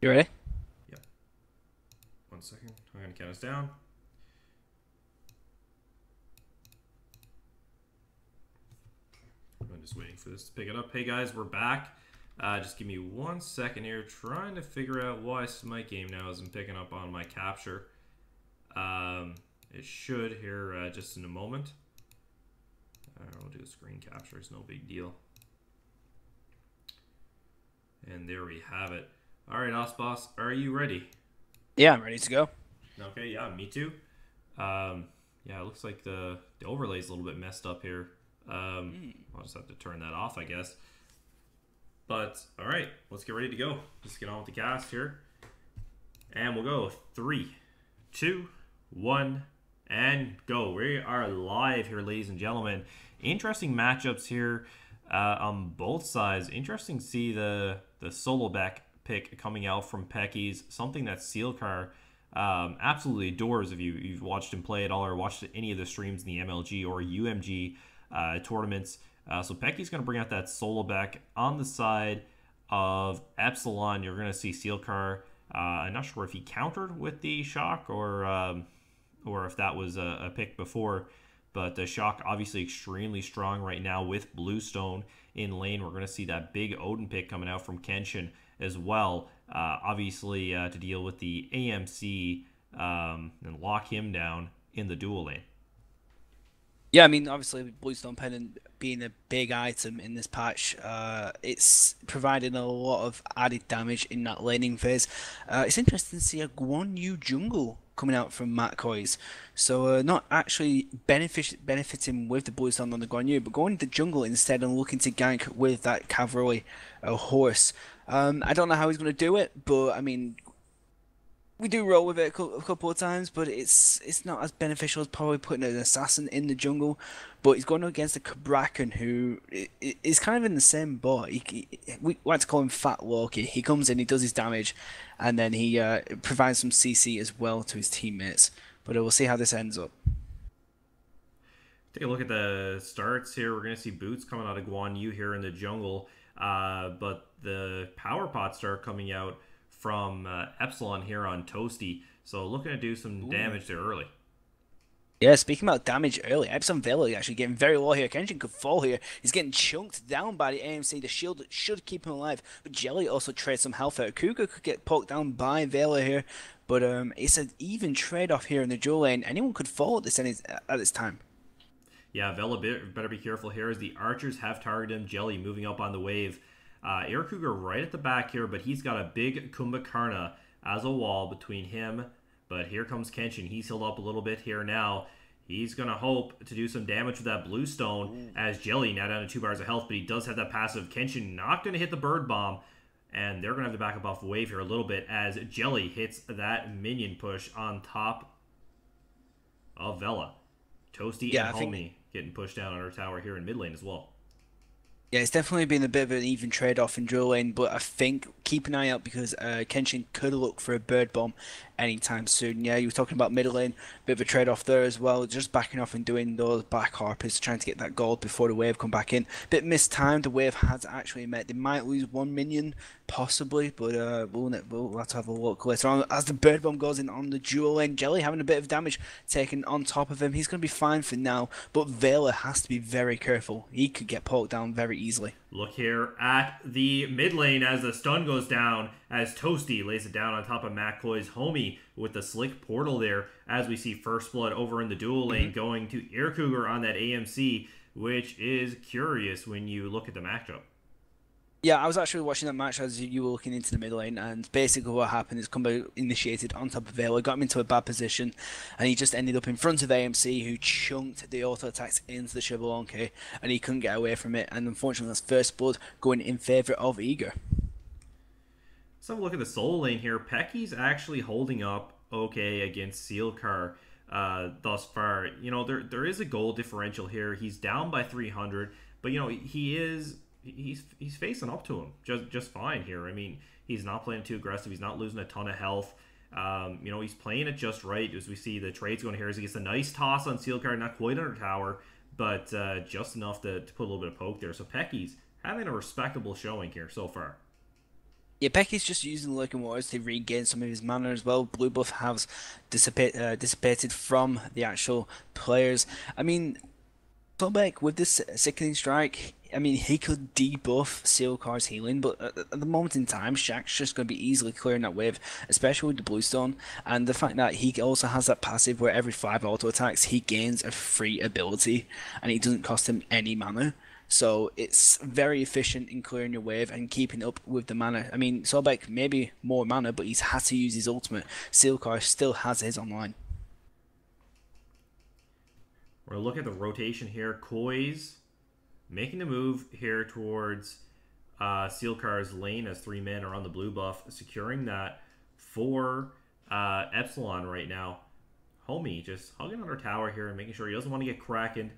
You ready? Yep. 1 second. I'm going to count us down. I'm just waiting for this to pick it up. Hey guys, we're back. Just give me 1 second here. Trying to figure out why Smite game now isn't picking up on my capture. It should here just in a moment. We'll do a screen capture. It's no big deal. And there we have it. All right, Boss, are you ready? Yeah, I'm ready to go. Okay, yeah, me too. Yeah, it looks like the overlay's a little bit messed up here. I'll just have to turn that off, I guess. But, all right, let's get ready to go. Just get on with the cast here. And we'll go 3, 2, 1, and go. We are live here, ladies and gentlemen. Interesting matchups here on both sides. Interesting to see the solo back pick coming out from Pecky's. Something that Sealcar absolutely adores if you've watched him play at all or watched any of the streams in the MLG or UMG tournaments. So Pecky's going to bring out that solo back on the side of Epsilon. You're going to see Sealcar. I'm not sure if he countered with the shock or if that was a pick before. But the shock obviously extremely strong right now with Bluestone in lane. We're going to see that big Odin pick coming out from Kenshin as well. Obviously to deal with the AMC and lock him down in the dual lane. Yeah, I mean, obviously, with Bluestone Pendant being a big item in this patch, it's providing a lot of added damage in that laning phase. It's interesting to see a Guan Yu jungle coming out from McCoy's. So, not actually benefiting with the Bluestone on the Guan Yu, but going to the jungle instead and looking to gank with that cavalry horse. I don't know how he's going to do it, but I mean, we do roll with it a couple of times, but it's not as beneficial as probably putting an assassin in the jungle. But he's going against a Kabrakan who is kind of in the same boat. We like to call him Fat Loki. He comes in, he does his damage, and then he provides some CC as well to his teammates. But we'll see how this ends up. Take a look at the starts here. We're going to see Boots coming out of Guan Yu here in the jungle. But the power pot start coming out from Epsilon here on Toasty. So looking to do some damage there early. Yeah, speaking about damage early, Epsilon Vela actually getting very low here. Kenshin could fall here. He's getting chunked down by the AMC. The shield should keep him alive, but Jelly also trades some health out. Cougar could get poked down by Vela here, but it's an even trade-off here in the dual lane. Anyone could fall at this time. Yeah, Vela better be careful here as the archers have targeted him. Jelly moving up on the wave. Air Cougar right at the back here, but he's got a big Kumbhakarna as a wall between him. But here comes Kenshin. He's healed up a little bit here now. He's going to hope to do some damage with that Bluestone as Jelly now down to 2 bars of health, but he does have that passive. Kenshin not going to hit the Bird Bomb, and they're going to have to back up off the wave here a little bit as Jelly hits that minion push on top of Vela. Toasty Yeah, and I think Homie getting pushed down on her tower here in mid lane as well. Yeah, it's definitely been a bit of an even trade-off in dual lane, but I think keep an eye out because Kenshin could look for a bird bomb anytime soon. Yeah, you were talking about middle lane, bit of a trade-off there as well, just backing off and doing those back harpers, trying to get that gold before the wave come back in. Bit mistimed, the wave has actually met. They might lose one minion, possibly, but we'll have to have a look later on. As the bird bomb goes in on the dual lane, Jelly having a bit of damage taken on top of him. He's going to be fine for now, but Vela has to be very careful. He could get poked down very easily. Look here at the mid lane as the stun goes down, as Toasty lays it down on top of McCoy's Homie with the slick portal there, as we see First Blood over in the dual lane going to Air Cougar on that AMC, which is curious when you look at the matchup. Yeah, I was actually watching that match as you were looking into the middle lane, and basically what happened is Combo initiated on top of Vela, got him into a bad position, and he just ended up in front of AMC, who chunked the auto attacks into the Shyvalonke, and he couldn't get away from it, and unfortunately that's First Blood going in favour of Eager. Let's have a look at the solo lane here. Pecky's actually holding up okay against Sealcar thus far. You know, there is a goal differential here. He's down by 300, but you know, he's facing up to him just fine here. I mean, he's not playing too aggressive. He's not losing a ton of health. You know, he's playing it just right as we see the trades going here. As he gets a nice toss on Sealcar, not quite under tower, but just enough to put a little bit of poke there. So Pecky's having a respectable showing here so far. Yeah, Becky's just using the Lurking Waters to regain some of his mana as well. Blue buff has dissipated from the actual players. I mean, Sobek with this Sickening Strike, I mean, he could debuff Sealcar's healing, but at the moment in time, Shaq's just going to be easily clearing that wave, especially with the Bluestone, and the fact that he also has that passive where every 5 auto attacks he gains a free ability, and it doesn't cost him any mana. So it's very efficient in clearing your wave and keeping up with the mana. I mean, Sobek maybe more mana, but he's had to use his ultimate. Sealcar still has his online. We're going to look at the rotation here. Koi's making the move here towards Sealcar's lane as 3 men are on the blue buff, securing that for Epsilon right now. Homie just hugging on her tower here and making sure he doesn't want to get Kraken.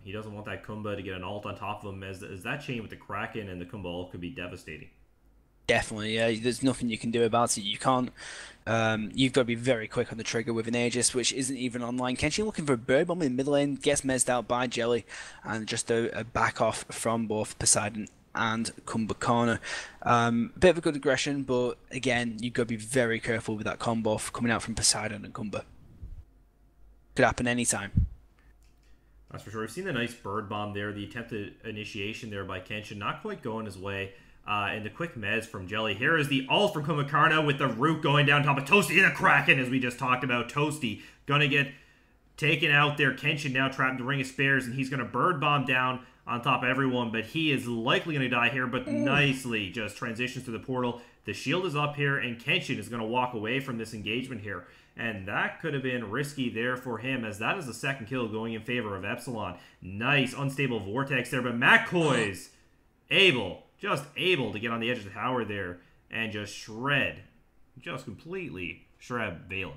He doesn't want that Kumba to get an ult on top of him, as that chain with the Kraken and the Kumba ult could be devastating. Definitely, yeah. There's nothing you can do about it. You can't. You've got to be very quick on the trigger with an Aegis, which isn't even online. Kenshi looking for a bird bomb in the middle lane, gets mezzed out by Jelly, and just a back off from both Poseidon and Kumbhakana. Bit of a good aggression, but again, you've got to be very careful with that combo coming out from Poseidon and Kumba. Could happen anytime. That's for sure. We've seen the nice bird bomb there, the attempted initiation there by Kenshin, not quite going his way. And the quick mez from Jelly. Here is the ult from Kumakarna with the root going down top of Toasty and a Kraken, as we just talked about. Toasty gonna get taken out there. Kenshin now trapped in the Ring of Spares, and he's gonna bird bomb down on top of everyone, but he is likely gonna die here, but nicely just transitions to the portal. The shield is up here, and Kenshin is gonna walk away from this engagement here. And that could have been risky there for him, as that is the second kill going in favor of Epsilon. Nice unstable vortex there, but McCoy's just able to get on the edge of the tower there and just completely shred Vela.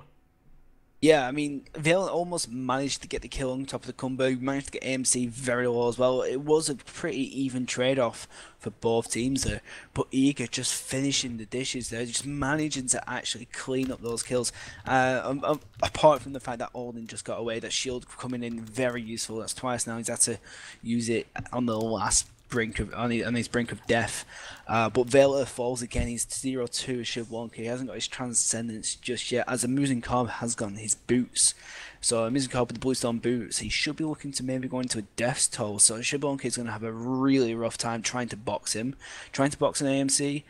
Yeah, I mean, Valen almost managed to get the kill on top of the combo, managed to get AMC very low as well. It was a pretty even trade-off for both teams there, but Eager just finishing the dishes there, just managing to actually clean up those kills. Apart from the fact that Alden just got away, that shield coming in very useful. That's twice now he's had to use it on the last on his brink of death. But Vela falls again. He's 0-2 Shibwonka. He hasn't got his transcendence just yet, as Amusing Cobb has gone his boots. So Amusing Cobb with the Bluestone boots, he should be looking to maybe go into a Death's Toll. So Shibwonka is going to have a really rough time trying to box him. Trying to box an AMC,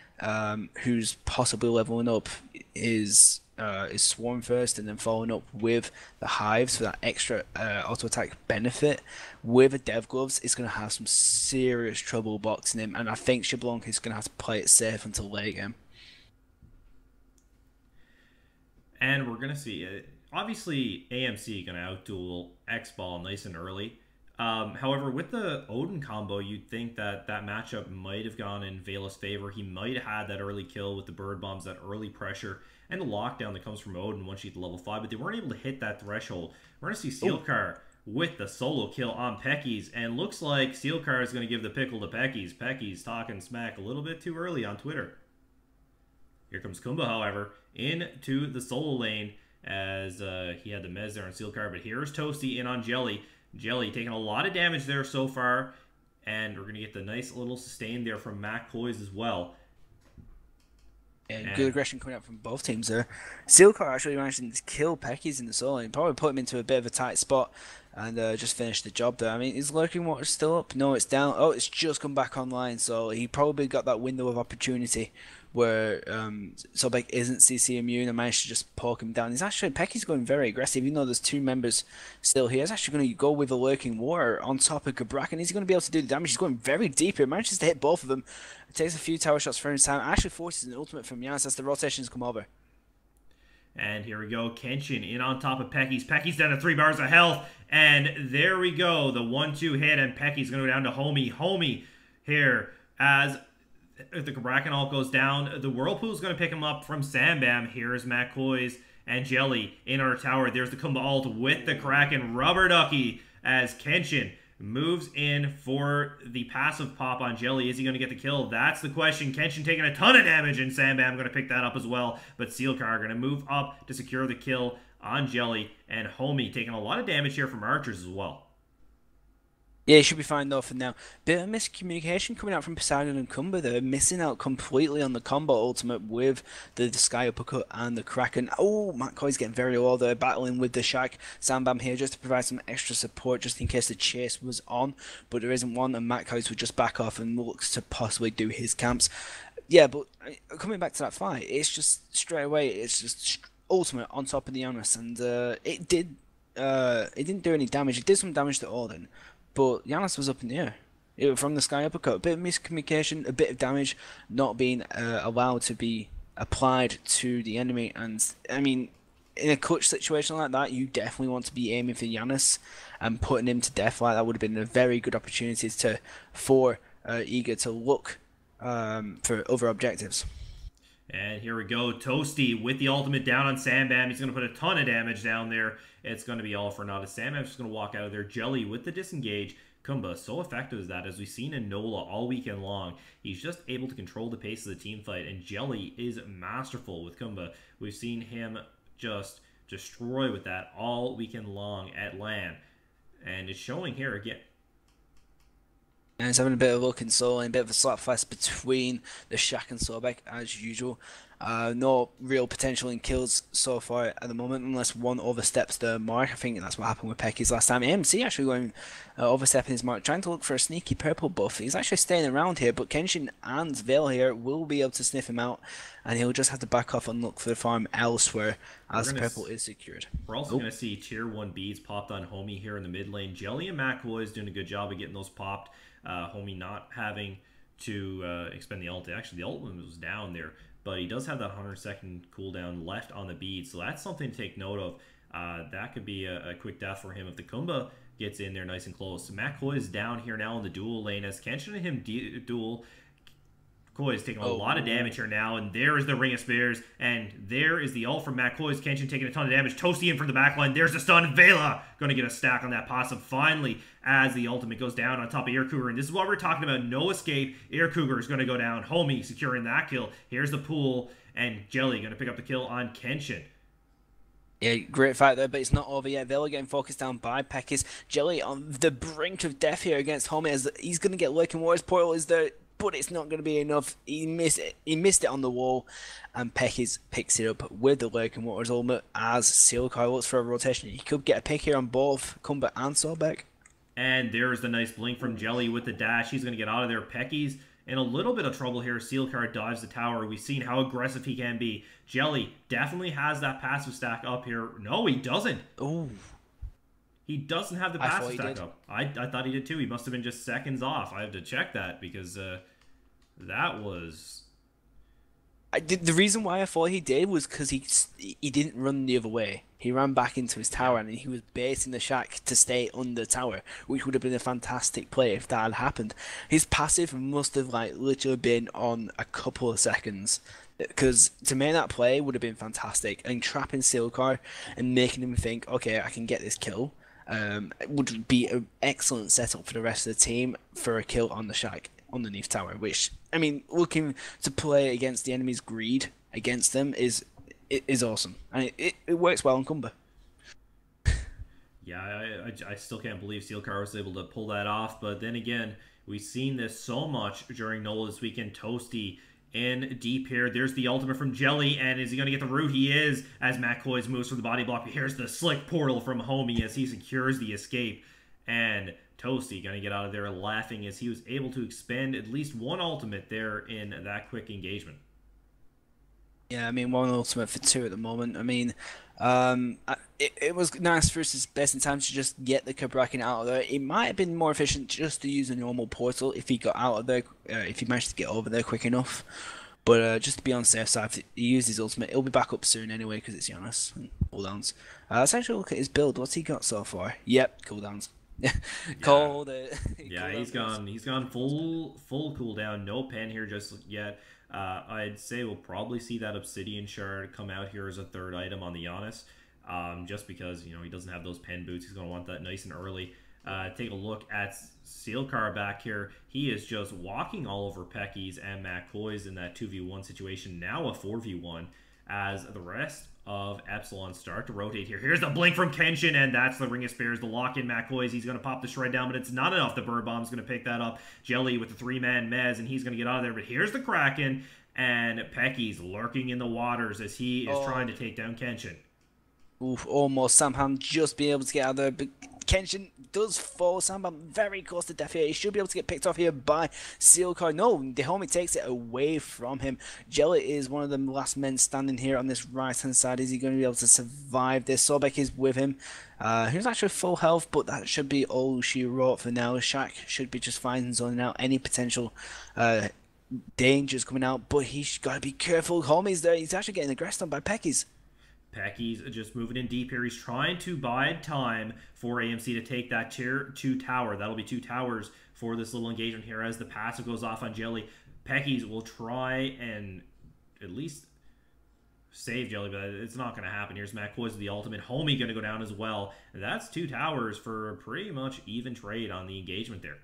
who's possibly leveling up is Swarm first, and then following up with the Hives for that extra auto attack benefit. With a Dev Gloves, it's going to have some serious trouble boxing him, and I think Shablonk is going to have to play it safe until late game. And we're going to see it. Obviously, AMC going to outduel X-Ball nice and early. However, with the Odin combo, you'd think that that matchup might have gone in Vela's favor. He might have had that early kill with the bird bombs, that early pressure, and the lockdown that comes from Odin once you hit level 5, but they weren't able to hit that threshold. We're going to see Sealcar with the solo kill on Peckies, and looks like Sealcar is going to give the pickle to Peckies. Peckies talking smack a little bit too early on Twitter. Here comes Kumba, however, into the solo lane as he had the mez there on Sealcar, but here's Toasty in on Jelly. Jelly taking a lot of damage there so far, and we're going to get the nice little sustain there from Mac Coys as well. And good aggression coming out from both teams there. Sealcar actually managed to kill Peckies in the solo and probably put him into a bit of a tight spot and just finish the job there. I mean, is Lurking Water still up? No, it's down. Oh, it's just come back online, so he probably got that window of opportunity where Sobek isn't CC immune and managed to just poke him down. He's actually, Pecky's going very aggressive, even though there's 2 members still here. He's actually going to go with a Lurking Water on top of Gabrak, and he's going to be able to do the damage. He's going very deep here, manages to hit both of them. It takes a few tower shots for his time, actually forces an ultimate from Yas as the rotations come over. And here we go, Kenshin in on top of Peckies. Peckies down to 3 bars of health, and there we go, the 1-2 hit, and Pecky's going to go down to Homie. Homie here as the Kraken ult goes down. The Whirlpool's going to pick him up from Sambam. Here's McCoys and Jelly in our tower. There's the Kumba ult with the Kraken. Rubber Ducky as Kenshin moves in for the passive pop on Jelly. Is he going to get the kill? That's the question. Kenshin taking a ton of damage, and Sambam going to pick that up as well. But Sealcar going to move up to secure the kill on Jelly. And Homie taking a lot of damage here from archers as well. Yeah, he should be fine though for now. Bit of miscommunication coming out from Poseidon and Kumba. They're missing out completely on the combo ultimate with the Sky Uppercut and the Kraken. Oh, Matt Coy's getting very low. They're battling with the Shaq Sandbam here just to provide some extra support just in case the chase was on. But there isn't one, and Matt Coy's would just back off and looks to possibly do his camps. Yeah, but coming back to that fight, it's just straight away, it's just ultimate on top of the Giannis, and it didn't do any damage. It did some damage to Odin, but Giannis was up in the air. From the Sky Uppercut, a bit of miscommunication, a bit of damage not being allowed to be applied to the enemy, and I mean, in a clutch situation like that, you definitely want to be aiming for Giannis and putting him to death. Like that would have been a very good opportunity for Eager to look for other objectives. And here we go. Toasty with the ultimate down on Sambam. He's going to put a ton of damage down there. It's going to be all for naught. Sambam's just going to walk out of there. Jelly with the disengage. Kumba, so effective as that, as we've seen in NOLA all weekend long. He's just able to control the pace of the team fight, and Jelly is masterful with Kumba. We've seen him just destroy with that all weekend long at LAN. And it's showing here again. And he's having a bit of luck and soul and a bit of a slapfest between the Shaq and Sobek as usual. No real potential in kills so far at the moment, unless one oversteps the mark. I think that's what happened with Pecky's last time. AMC actually going overstepping his mark, trying to look for a sneaky purple buff. He's actually staying around here, but Kenshin and Veil here will be able to sniff him out, and he'll just have to back off and look for the farm elsewhere as the purple is secured. We're also Oh, going to see tier 1 beads popped on Homie here in the mid lane. Jelly and McCoy is doing a good job of getting those popped. Homie not having to expend the ult. Actually, the ult was down there, but he does have that 100-second cooldown left on the bead, so that's something to take note of. That could be a quick death for him if the Kumba gets in there nice and close. McCoy is down here now in the duel lane as Kenshin and him duel. McCoy is taking a lot of damage here now, and there is the Ring of Spears, and there is the ult from McCoy's Kenshin taking a ton of damage. Toasty in from the backline. There's the stun. Vela going to get a stack on that possum finally as the ultimate goes down on top of Air Cougar. And this is what we're talking about. No escape. Air Cougar is going to go down. Homie securing that kill. Here's the pool, and Jelly going to pick up the kill on Kenshin. yeah, great fight there, but it's not over yet. Vela getting focused down by Pekis. Jelly on the brink of death here against Homie as he's going to get Lurking Warriors. Portal is there, but it's not going to be enough. He missed it. He missed it on the wall, and Pekis picks it up with the Lurking Waters ultimate as Sealcar looks for a rotation. He could get a pick here on both Kumba and Sobek. And there's the nice blink from Jelly with the dash. He's going to get out of there. Pecky's in a little bit of trouble here. Sealcar dives the tower. We've seen how aggressive he can be. Jelly definitely has that passive stack up here. No, he doesn't. Oh, He doesn't have the I thought passive he stack did. up. I thought he did too. He must have been just seconds off. I have to check that because that was... The reason why I thought he did was because he didn't run the other way. He ran back into his Yeah. tower and he was basing the shack to stay under the tower, which would have been a fantastic play if that had happened. His passive must have like literally been on a couple of seconds, because to make that play would have been fantastic. And trapping Silcar and making him think, okay, I can get this kill. It would be an excellent setup for the rest of the team for a kill on the shack underneath tower, which I mean, looking to play against the enemy's greed against them is awesome, and it works well on Cumber. Yeah, I still can't believe Sealcar was able to pull that off. But then again, we've seen this so much during NOLA this weekend. Toasty in deep here. There's the ultimate from Jelly, and is he going to get the root? He is, as McCoy's moves for the body block. But here's the slick portal from Homie as he secures the escape. And Toasty going to get out of there laughing as he was able to expend at least one ultimate there in that quick engagement. Yeah, I mean, one ultimate for two at the moment. I mean, it was nice for his best in time to just get the Cabrakan out of there. It might have been more efficient just to use a normal portal if he got out of there, if he managed to get over there quick enough. But just to be on the safe side, if he used his ultimate, he'll be back up soon anyway because it's Giannis and cooldowns. Let's actually look at his build. What's he got so far? Yep, cooldowns. Cold. Yeah, Cooldown he's gone full cooldown. No pen here just yet. I'd say we'll probably see that Obsidian Shard come out here as a third item on the Giannis. Just because, you know, he doesn't have those pen boots. He's going to want that nice and early. Take a look at Sealcar back here. He is just walking all over Pecky's and McCoy's in that 2v1 situation. Now a 4v1 as the rest of Epsilon start to rotate here. Here's the blink from Kenshin, and that's the Ring of Spears. The lock-in McCoys. He's going to pop the shred down, but it's not enough. The Bird Bomb's going to pick that up. Jelly with the three-man Mez, and he's going to get out of there. But here's the Kraken, and Pecky's lurking in the waters as he is trying Oh, to take down Kenshin. oof, almost Samham just be able to get out there, but Kenshin does fall. Samham very close to death here. He should be able to get picked off here by Sealcar. No, the homie takes it away from him. Jelly is one of the last men standing here on this right-hand side. Is he going to be able to survive this? Sobek is with him. He's actually full health, but that should be all she wrote for now. Shaq should be just fine zoning out any potential dangers coming out, but he's got to be careful. Homie's there. He's actually getting aggressed on by Peckies. Pecky's just moving in deep here. He's trying to bide time for AMC to take that tier 2 tower. That'll be 2 towers for this little engagement here as the passive goes off on Jelly. Pecky's will try and at least save Jelly, but it's not going to happen. Here's McCoy's with the ultimate. Homie going to go down as well. And that's 2 towers for a pretty much even trade on the engagement there.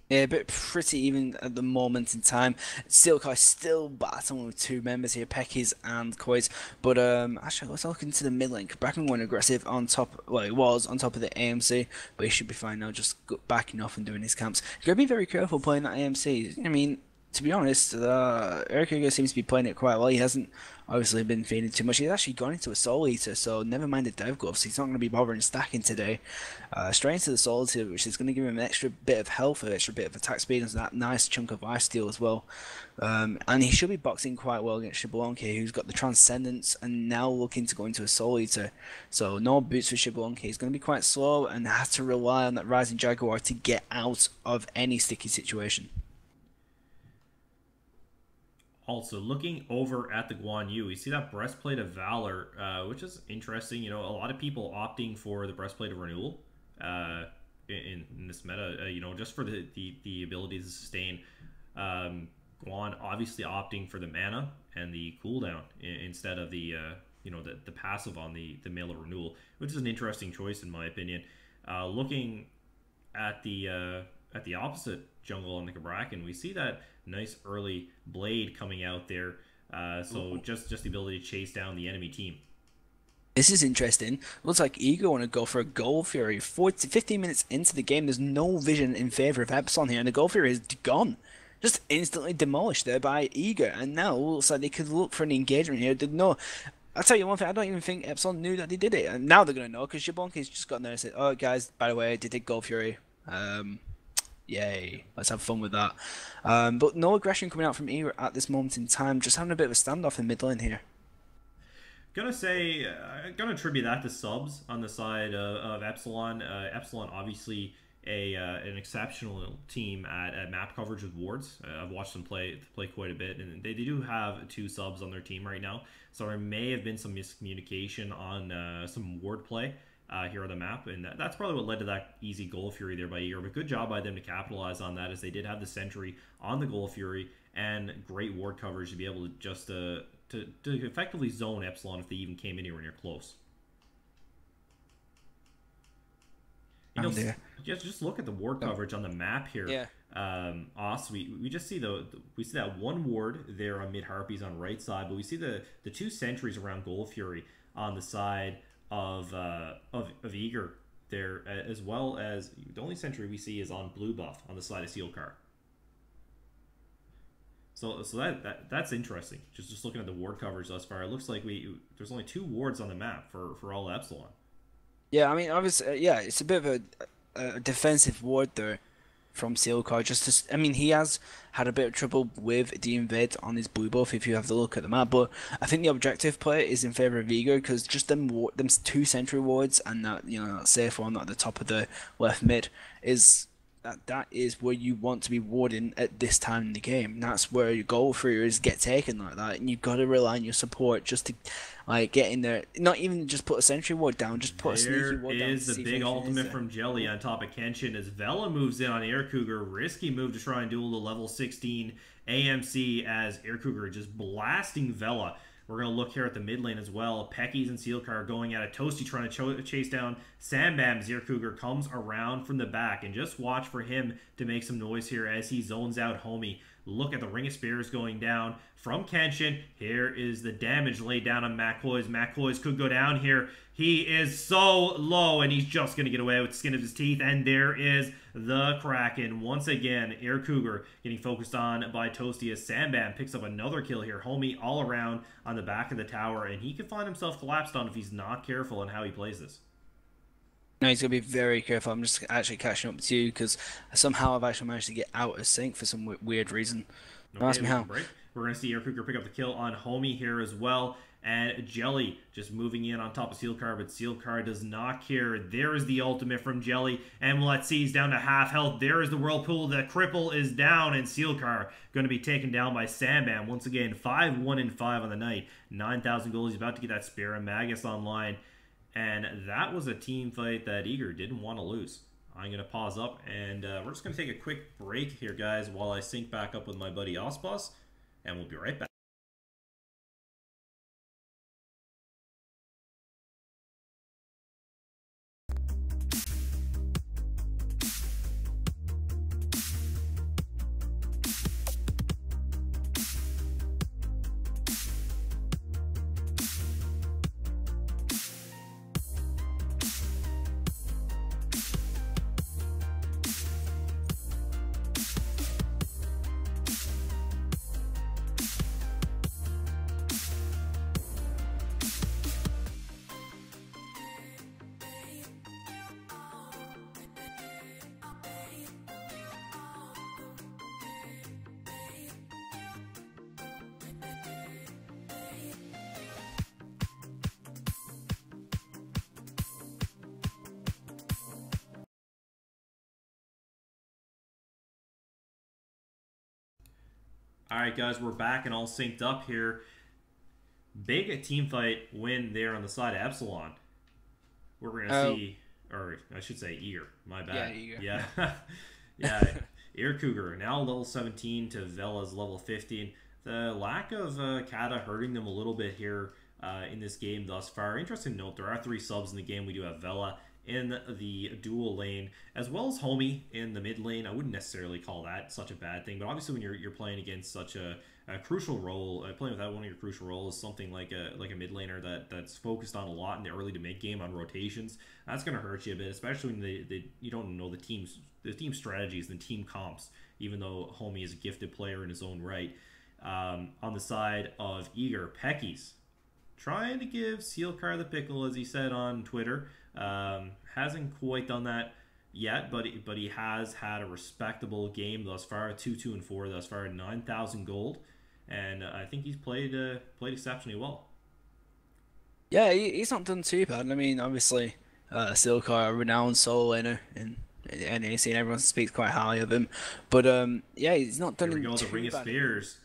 Yeah, but pretty even at the moment in time. Steelkai still battling with 2 members here, Peckies and Koiz. But actually, let's look into the mid lane. Bracken went aggressive on top. Well, he was on top of the AMC, but he should be fine now. Just backing off and doing his camps. You gotta be very careful playing that AMC. I mean, to be honest, Eric Hugo seems to be playing it quite well. He hasn't obviously been feeding too much. He's actually gone into a Soul Eater, so never mind the Dev Gloves. He's not going to be bothering stacking today. Straight into the Soul Eater, which is going to give him an extra bit of health, an extra bit of attack speed, and that nice chunk of life steal as well. And he should be boxing quite well against Shibalonki, who's got the Transcendence and now looking to go into a Soul Eater. So no boots for Shibalonki. He's going to be quite slow and has to rely on that Rising Jaguar to get out of any sticky situation. Also, looking over at the Guan Yu, we see that Breastplate of Valor, which is interesting. You know, a lot of people opting for the Breastplate of Renewal in this meta, you know, just for the ability to sustain. Guan obviously opting for the mana and the cooldown instead of the, you know, the passive on the Mail of Renewal, which is an interesting choice in my opinion. Looking at the opposite jungle on the Cabrakan, we see that nice early blade coming out there. So just the ability to chase down the enemy team. This is interesting. Looks like Ego want to go for a Gold Fury. 15 minutes into the game, there's no vision in favor of Epsilon here, and the Gold Fury is gone. Just instantly demolished there by Ego, and now looks like they could look for an engagement here. Did no. I'll tell you one thing, I don't even think Epsilon knew that they did it, and now they're going to know, because Shabonki's just got there and said, oh guys, by the way, they did Gold Fury. Yay, let's have fun with that. But no aggression coming out from Ego at this moment in time, just having a bit of a standoff in mid lane here. Gonna attribute that to subs on the side of Epsilon. Epsilon obviously an exceptional team at map coverage with wards. I've watched them play quite a bit, and they do have 2 subs on their team right now. So there may have been some miscommunication on some ward play here on the map, and that's probably what led to that easy Gold Fury there by Eager. But good job by them to capitalize on that, as they did have the sentry on the Gold Fury and great ward coverage to be able to just to effectively zone Epsilon if they even came anywhere near close. You know, just look at the ward coverage on the map here. Yeah. Also, we just see we see that 1 ward there on mid Harpies on right side, but we see the 2 sentries around Gold Fury on the side of Eager there, as well as the only sentry we see is on blue buff on the side of Sealcar. So that's interesting. Just looking at the ward coverage thus far, it looks like there's only 2 wards on the map for all Epsilon. Yeah, I mean, obviously, yeah, it's a bit of a defensive ward there from Sealcar. I mean, he has had a bit of trouble with the invade on his blue buff if you have to look at the map, but I think the objective play is in favor of Ego, because just them 2 sentry wards and that, you know, that safe one at the top of the left mid is that is where you want to be warding at this time in the game. That's where your goal for you is get taken like that, and you've got to rely on your support just to like get in there. Not even just put a sentry ward down, just put a sneaky ward down. There is the big ultimate from Jelly on top of Kenshin as Vela moves in on Air Cougar. Risky move to try and duel the level 16 AMC as Air Cougar just blasting Vela. We're going to look here at the mid lane as well. Peckies and Sealcar going at it. Toasty trying to chase down Sambam. Zir Cougar comes around from the back. And just watch for him to make some noise here as he zones out Homie. Look at the Ring of Spears going down from Kenshin. Here is the damage laid down on McCoys. McCoys could go down here. He is so low, and he's just going to get away with the skin of his teeth. And there is the Kraken. Once again, Air Cougar getting focused on by Toasty as Sambam picks up another kill here. Homie all around on the back of the tower, and he could find himself collapsed on if he's not careful on how he plays this. No, he's gonna be very careful. I'm just actually catching up to you because somehow I've actually managed to get out of sync for some weird reason. Don't Okay, ask me we can how. break. We're going to see Air Cougar pick up the kill on Homie here as well. And Jelly just moving in on top of Sealcar, but Sealcar does not care. There is the ultimate from Jelly. And let's see, he's down to half health. There is the Whirlpool. The cripple is down, and Sealcar going to be taken down by Sambam. Once again, 5-1-5 on the night. 9,000 gold. He's about to get that Spare and Magus online. And that was a team fight that Eager didn't want to lose. I'm going to pause up, and we're just going to take a quick break here, guys, while I sync back up with my buddy Osbus, and we'll be right back. All right, guys, we're back and all synced up here. Big team fight win there on the side of Epsilon. We're going to Oh, see, or I should say Eager, my yeah, bad. you Yeah, yeah. Air Cougar, now level 17 to Vela's level 15. The lack of Kata hurting them a little bit here in this game thus far. Interesting note, there are 3 subs in the game. We do have Vela in the dual lane, as well as Homie in the mid lane. I wouldn't necessarily call that such a bad thing, but obviously when you're playing against such a crucial role, playing without one of your crucial roles, something like a mid laner that's focused on a lot in the early to mid game on rotations, that's going to hurt you a bit, especially when you don't know the team strategies and team comps. Even though Homie is a gifted player in his own right, on the side of Eager, Peckies trying to give Sealcar the pickle, as he said on Twitter. Hasn't quite done that yet, but he has had a respectable game thus far. 2-2-4 thus far, 9,000 gold, and I think he's played exceptionally well. yeah, he's not done too bad. I mean, obviously, Silcar, a renowned solo laner in NAC, and everyone speaks quite highly of him. But yeah, he's not Here done we in go, the Ring too of bad. Spears.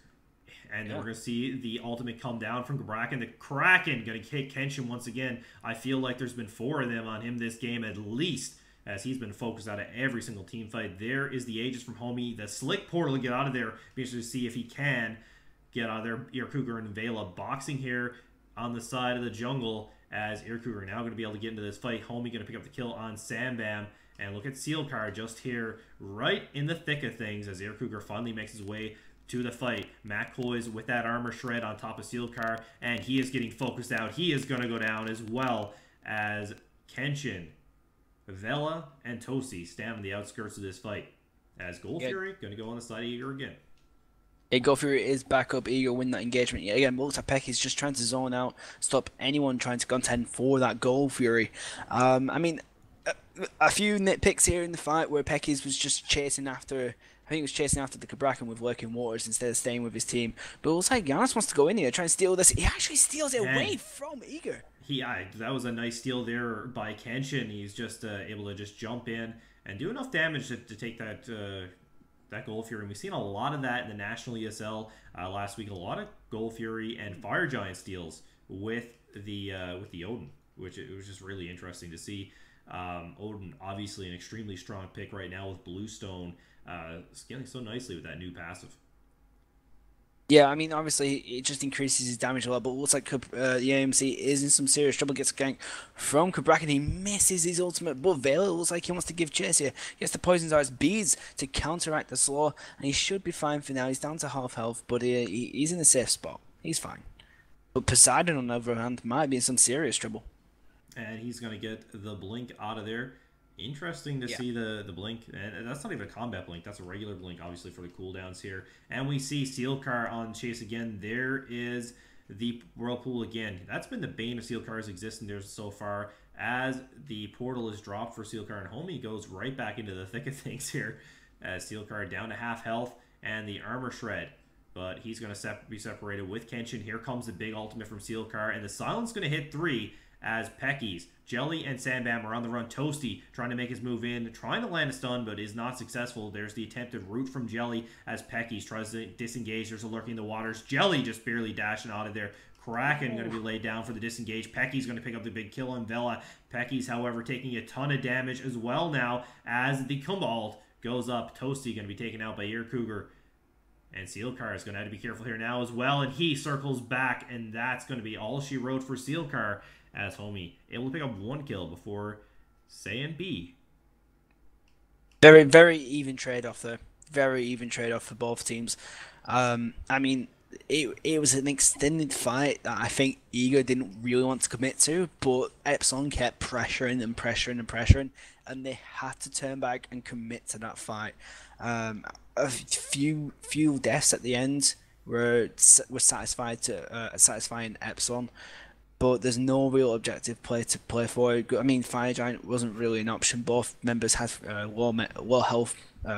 And then Yeah. we're going to see the ultimate come down from Kraken. The Kraken going to kick Kenshin once again. I feel like there's been 4 of them on him this game at least, as he's been focused out of every single team fight. There is the Aegis from Homie. The Slick Portal to get out of there. Be interested to see if he can get out of there. Air Cougar and Vela boxing here on the side of the jungle, as Air Cougar now going to be able to get into this fight. Homie going to pick up the kill on Sambam. And look at Sealcar just here, right in the thick of things, as Air Cougar finally makes his way to the fight. McCoy's with that armor shred on top of Sealcar, and he is getting focused out. He is going to go down, as well as Kenshin, Vela, and Tosi stand on the outskirts of this fight. As Gold Yeah, Fury going to go on the side of Eager again. Go Fury is back up, eager to win that engagement. Yeah, again, looks like Pecky's just trying to zone out, stop anyone trying to contend for that Gold Fury. I mean, a few nitpicks here in the fight where Pecky's was just chasing after. I think he was chasing after the Cabrakan with Working Waters instead of staying with his team. But it looks like Giannis wants to go in here, try and steal this. He actually steals it away And from Eager. that was a nice steal there by Kenshin. He's just able to just jump in and do enough damage to take that Gold Fury. And we've seen a lot of that in the National ESL last week. A lot of Gold Fury and Fire Giant steals with the Odin, which it was just really interesting to see. Odin, obviously an extremely strong pick right now with Bluestone, scaling so nicely with that new passive. Yeah, I mean, obviously, it just increases his damage a lot, but it looks like the AMC is in some serious trouble. Gets a gank from Kabrak, he misses his ultimate, but Vela looks like he wants to give chase here. He gets the Poison's Arts beads to counteract the slow, and he should be fine for now. He's down to half health, but he's in a safe spot. He's fine. But Poseidon, on the other hand, might be in some serious trouble. And he's going to get the blink out of there. Interesting to Yeah. see the blink, and that's not even a combat blink. That's a regular blink, obviously for the cooldowns here. And we see Sealcar on chase again. There is the whirlpool again. That's been the bane of Sealcar's existence there so far. As the portal is dropped for Sealcar, and Homie goes right back into the thick of things here. As Sealcar down to half health and the armor shred, but he's going to be separated with Kenshin. Here comes the big ultimate from Sealcar, and the silence going to hit 3 as Peckies, Jelly, and Sandbam are on the run. Toasty trying to make his move in, trying to land a stun, but is not successful. There's the attempted root from Jelly as Peckies tries to disengage. There's a lurking in the waters. Jelly just barely dashing out of there. Kraken going to be laid down for the disengage. Pecky's going to pick up the big kill on Vela. Pecky's, however, taking a ton of damage as well now as the Kumbald goes up. Toasty going to be taken out by Ear Cougar. And Sealcar is going to have to be careful here now as well. And he circles back, and that's going to be all she wrote for Sealcar as Homie able to pick up 1 kill before saying B. Very, very even trade-off there. Very even trade-off for both teams. I mean, it was an extended fight that I think Ego didn't really want to commit to, but Epsilon kept pressuring and pressuring and pressuring, and they had to turn back and commit to that fight. A few deaths at the end were satisfied to satisfying Epsilon, but there's no real objective play to play for. I mean, Fire Giant wasn't really an option. Both members had low health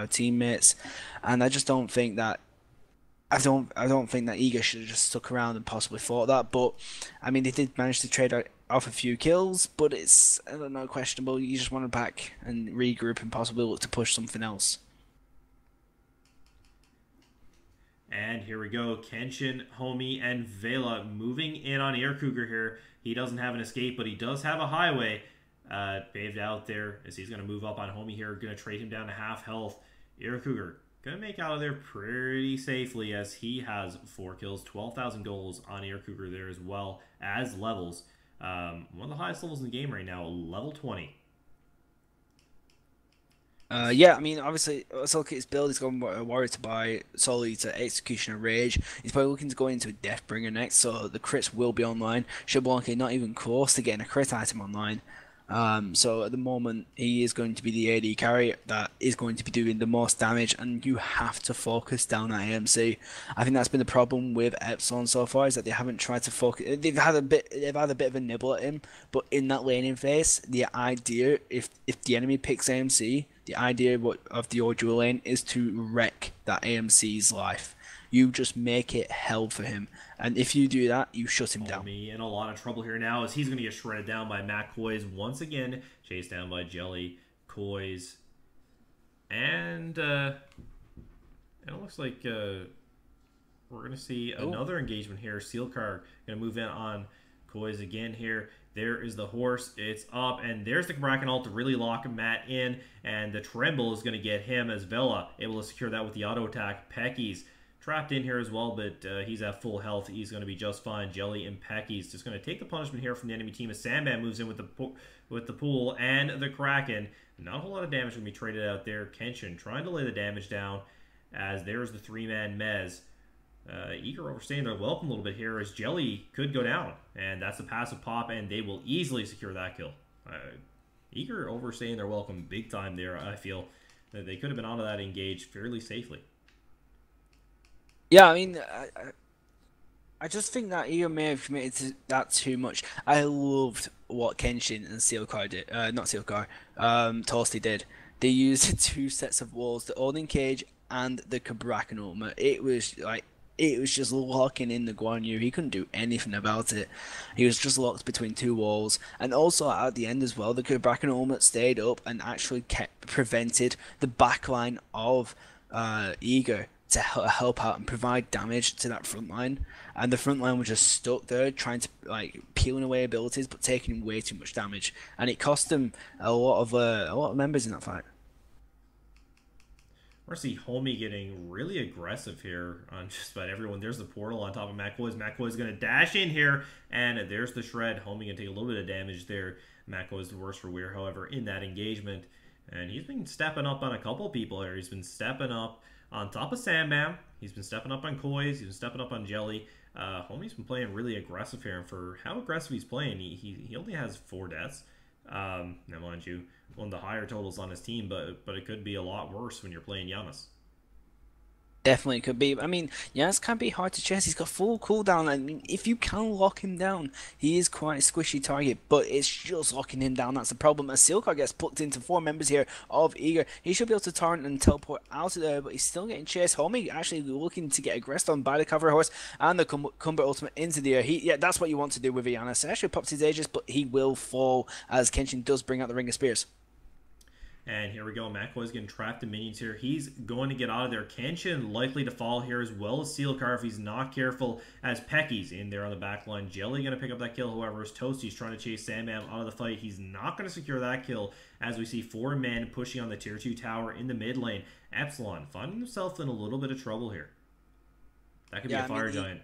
teammates, and I just don't think that I don't think that Ego should have just stuck around and possibly fought that. But I mean, they did manage to trade off a few kills, but it's, I don't know, questionable. You just want to back and regroup and possibly look to push something else. And here we go. Kenshin, Homie, and Vela moving in on Air Cougar here. He doesn't have an escape, but he does have a highway paved out there as he's going to move up on Homie here. Going to trade him down to half health. Air Cougar going to make out of there pretty safely as he has 4 kills. 12,000 goals on Air Cougar there as well as levels. One of the highest levels in the game right now, level 20. Yeah, I mean, obviously, let's look at his build. He's going Warrior to buy, Soul Eater, Executioner, Rage. He's probably looking to go into a Deathbringer next, so the crits will be online. Shablanke not even close to getting a crit item online. So at the moment, he is going to be the AD carry that is going to be doing the most damage, and you have to focus down at AMC. I think that's been the problem with Epsilon so far, is that they haven't tried to focus. They've had a bit of a nibble at him, but in that laning phase, the idea, if the enemy picks AMC, the idea of the audio lane is to wreck that AMC's life. You just make it hell for him, and if you do that, you shut him down. Homie in a lot of trouble here now as he's going to get shredded down by Matt Coys once again. Chased down by Jelly, Coys, and it looks like we're going to see Oh. another engagement here. Sealcar going to move in on Coys again here. There is the horse. It's up, and there's the Kraken ult to really lock Matt in, and the Tremble is going to get him as Vela able to secure that with the auto attack. Pecky's trapped in here as well, but he's at full health. He's going to be just fine. Jelly and Pecky's just going to take the punishment here from the enemy team as Sandman moves in with the pool and the Kraken. Not a whole lot of damage going to be traded out there. Kenshin trying to lay the damage down as there's the 3-man Mez. Eager overstaying their welcome a little bit here as Jelly could go down, and that's a passive pop, and they will easily secure that kill. Eager overstaying their welcome big time there. I feel that they could have been onto that engage fairly safely. Yeah, I mean, I just think that Eo may have committed to that too much. I loved what Kenshin and Sealcar did. Not Sealcar. Toasty did. They used 2 sets of walls, the Odin Cage and the Kabrakan Ultimate. It was just locking in the Guan Yu. He couldn't do anything about it. He was just locked between 2 walls. And also at the end as well, the Kabrakan Ultimate stayed up and actually prevented the backline of Ego to help out and provide damage to that front line. And the front line was just stuck there trying to peeling away abilities but taking way too much damage. And it cost them a lot of members in that fight. We're going to see Homie getting really aggressive here on just about everyone. There's the portal on top of McCoy's. McCoy's going to dash in here, and there's the shred. Homie going to take a little bit of damage there. McCoy's the worst for Weir, however, in that engagement. And he's been stepping up on a couple people here. He's been stepping up on top of Sandbam. He's been stepping up on Koi's. He's been stepping up on Jelly. Homie's been playing really aggressive here. And for how aggressive he's playing, he only has 4 deaths. Now, mind you, one of the higher totals on his team, but it could be a lot worse when you're playing Giannis. Definitely could be. I mean, Yaz can be hard to chase. He's got full cooldown. I mean, if you can lock him down, he is quite a squishy target, but it's just locking him down. That's the problem. As Silkar gets plucked into 4 members here of Eager, he should be able to torrent and teleport out of there, but he's still getting chased. Homie actually looking to get aggressed on by the Cavalry Horse and the Cumber Ultimate into the air. Yeah, that's what you want to do with Giannis. Actually pops his Aegis, but he will fall as Kenshin does bring out the Ring of Spears. And here we go. McCoy's getting trapped in minions here. He's going to get out of there. Kenshin likely to fall here as well as Sealcar if he's not careful, as Pecky's in there on the back line. Jelly going to pick up that kill, however, as Toasty's trying to chase Sandman out of the fight. He's not going to secure that kill as we see 4 men pushing on the tier 2 tower in the mid lane. Epsilon finding himself in a little bit of trouble here. That could be a fire giant.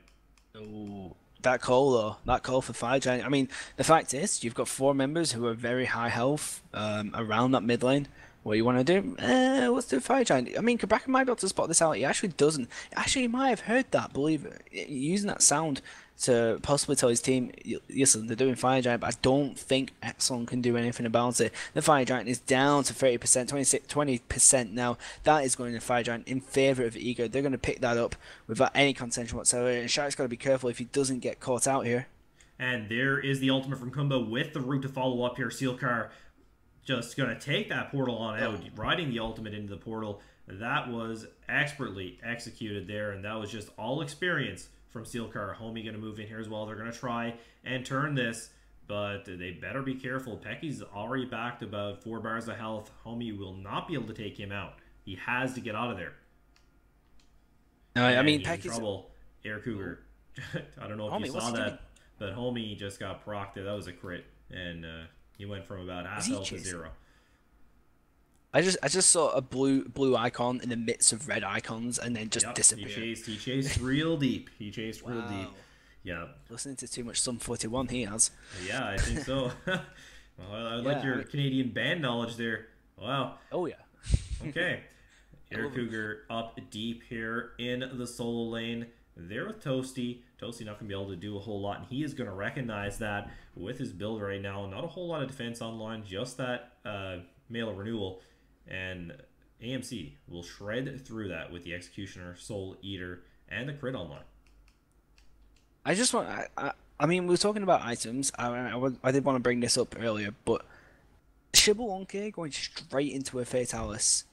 Oh, that call though, that call for Fire Giant. I mean, the fact is, you've got 4 members who are very high health around that mid lane. What you want to do? Let's do Fire Giant. I mean, Cabraca might be able to spot this out. He actually doesn't. Actually, he might have heard that. Believe it, using that sound to possibly tell his team, listen, they're doing Fire Giant, but I don't think Epsilon can do anything about it. The Fire Giant is down to 30%, 20% now. That is going to Fire Giant in favour of Ego. They're going to pick that up without any contention whatsoever. And Shark's got to be careful if he doesn't get caught out here. And there is the ultimate from Kumba with the route to follow up here. Sealcar just going to take that portal on out, riding the ultimate into the portal. That was expertly executed there, and that was just all experience from Sealcar. Homie going to move in here as well. They're going to try and turn this, but they better be careful. Pecky's already backed about 4 bars of health. Homie will not be able to take him out. He has to get out of there. No, I mean, Pecky's in trouble. Air Cougar. I don't know if Homie, you saw that, but Homie just got procced there. That was a crit, and he went from about half health to 0. I just saw a blue icon in the midst of red icons and then just disappeared. He chased real deep. He chased real deep. Yeah. Listening to too much Sum 41 he has. Yeah, I think so. Well, I like your Canadian band knowledge there. Wow. Oh yeah. Okay. Air Cougar up deep here in the solo lane. There with Toasty. Toasty not going to be able to do a whole lot, and he is going to recognize that with his build right now. Not a whole lot of defense online, just that Mail Renewal. And AMC will shred through that with the Executioner, Soul Eater, and the crit online. I just want... I mean, we were talking about items. I did want to bring this up earlier, but Shibbolunke going straight into a Fatalis.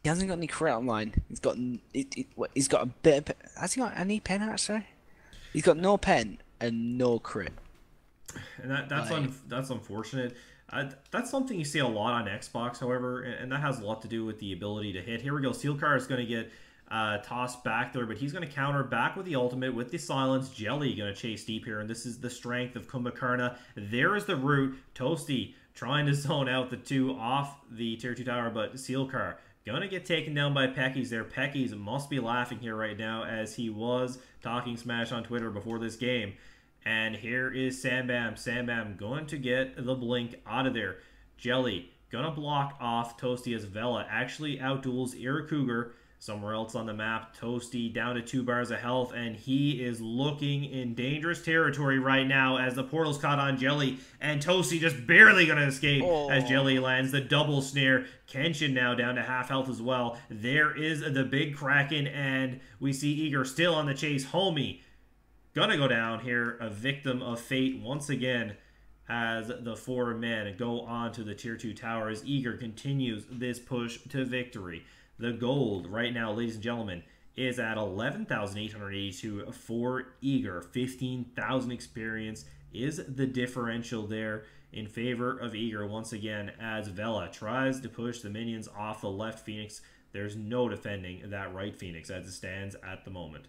He hasn't got any crit online. He's got a bit of... Has he got any pen, actually? He's got no pen and no crit. And that's unfortunate. That's something you see a lot on Xbox, however, and that has a lot to do with the ability to hit. Here we go. Sealcar is going to get tossed back there, but he's going to counter back with the ultimate, with the silence. Jelly going to chase deep here, and this is the strength of Kumbhakarna. There is the root. Toasty trying to zone out the 2 off the tier 2 tower, but Sealcar going to get taken down by Pecky's there. Pecky's must be laughing here right now as he was talking smash on Twitter before this game. And here is Sambam. Sambam going to get the blink out of there. Jelly going to block off Toasty as Vela actually outduels Cougar somewhere else on the map. Toasty down to 2 bars of health, and he is looking in dangerous territory right now as the portal's caught on Jelly, and Toasty just barely going to escape as Jelly lands the double snare. Kenshin now down to half health as well. There is the big Kraken, and we see Eager still on the chase. Homie gonna go down here, a victim of fate once again, as the 4 men go on to the tier 2 tower as Eager continues this push to victory. The gold right now, ladies and gentlemen, is at 11,882 for Eager. 15,000 experience is the differential there in favor of Eager once again as Vela tries to push the minions off the left Phoenix. There's no defending that right Phoenix as it stands at the moment.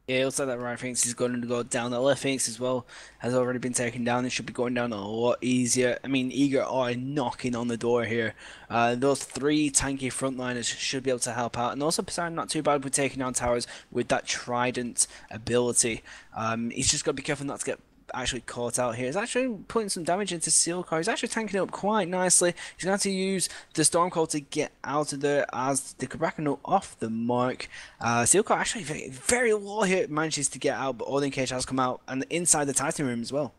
Yeah, it looks like that right Phoenix is going to go down. The left Phoenix as well has already been taken down. It should be going down a lot easier. I mean, Eager are knocking on the door here. Those three tanky frontliners should be able to help out. And also Poseidon not too bad with taking down towers with that Trident ability. He's just got to be careful not to get actually caught out here. He's actually putting some damage into Seal Car. He's actually tanking it up quite nicely. He's going to use the Stormcall to get out of there as the Kabrakano off the mark. Seal Car actually very, very low here manages to get out, but Odin Cage has come out and inside the Titan room as well.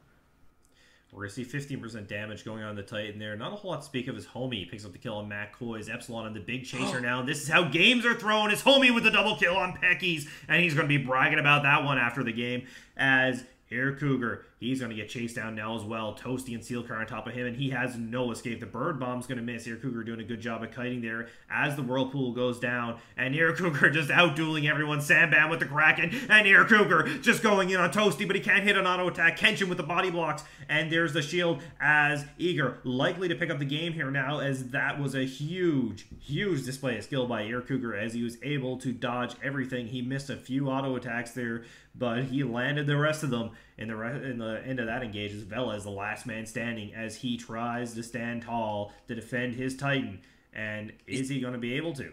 We're going to see 15% damage going on the Titan there. Not a whole lot to speak of. His homie picks up the kill on McCoy's Epsilon on the big chaser now. And this is how games are thrown. His homie with the double kill on Pecky's. And he's going to be bragging about that one after the game as Air Cougar, he's going to get chased down now as well. Toasty and Seal Car on top of him, and he has no escape. The Bird Bomb's going to miss. Air Cougar doing a good job of kiting there as the Whirlpool goes down, and Air Cougar just outdueling everyone. Sandbam with the Kraken, and Air Cougar just going in on Toasty, but he can't hit an auto attack. Kenshin with the body blocks, and there's the shield as Eager likely to pick up the game here now, as that was a huge, huge display of skill by Air Cougar as he was able to dodge everything. He missed a few auto attacks there, but he landed the rest of them in the end of that engage. As Vela is the last man standing as he tries to stand tall to defend his Titan. And is he going to be able to?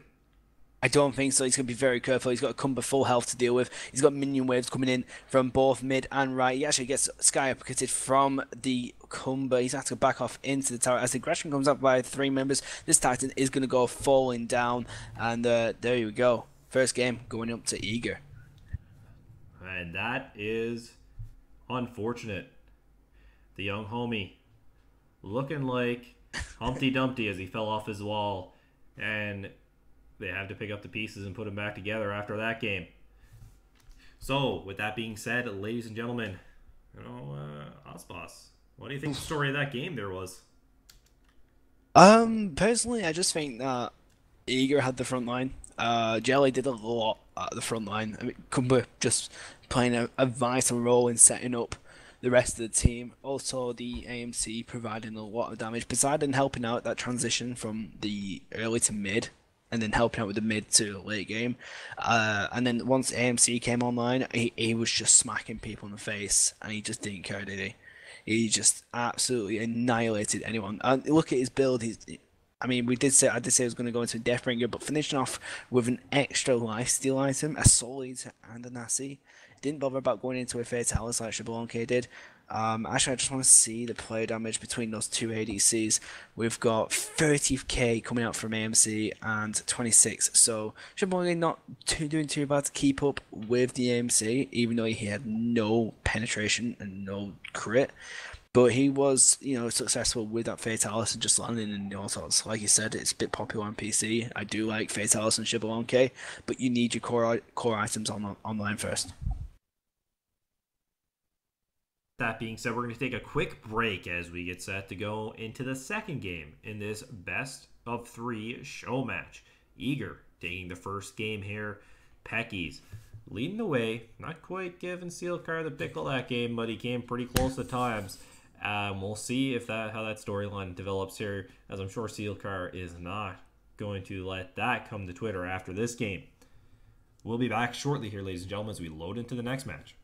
I don't think so. He's going to be very careful. He's got a Cumber full health to deal with. He's got minion waves coming in from both mid and right. He actually gets Sky uppercutted from the Cumber. He's had to back off into the tower. As the aggression comes up by three members, this Titan is going to go falling down. And there you go. First game going up to Eager. And that is unfortunate. The young homie looking like Humpty Dumpty as he fell off his wall. And they have to pick up the pieces and put them back together after that game. So, with that being said, ladies and gentlemen, Osboss, what do you think the story of that game there was? Personally, I just think that Eager had the front line. Jelly did a lot at the front line. I mean, Cumber just playing a vital role in setting up the rest of the team. Also, the AMC providing a lot of damage. Poseidon helping out that transition from the early to mid, and then helping out with the mid to late game. And then once AMC came online, he was just smacking people in the face, and he just didn't care, did he? He just absolutely annihilated anyone. And look at his build. I mean, I did say I was going to go into Deathbringer, but finishing off with an extra lifesteal item, a Solid and a Nasi. Didn't bother about going into a Fatalis like Shabonke did. Actually, I just want to see the player damage between those two ADCs. We've got 30k coming out from AMC and 26, so Shabonke not doing too bad to keep up with the AMC, even though he had no penetration and no crit. But he was, successful with that Fatalis and just landing in all sorts. Like you said, it's a bit popular on PC. I do like Fatalis and Shabonke, but you need your core items online first. That being said, we're going to take a quick break as we get set to go into the second game in this best of three show match. Eager taking the first game here. Pecky's leading the way. Not quite giving Sealcar the pickle that game, but he came pretty close at times. We'll see if how that storyline develops here, as I'm sure Sealcar is not going to let that come to Twitter after this game. We'll be back shortly here, ladies and gentlemen, as we load into the next match.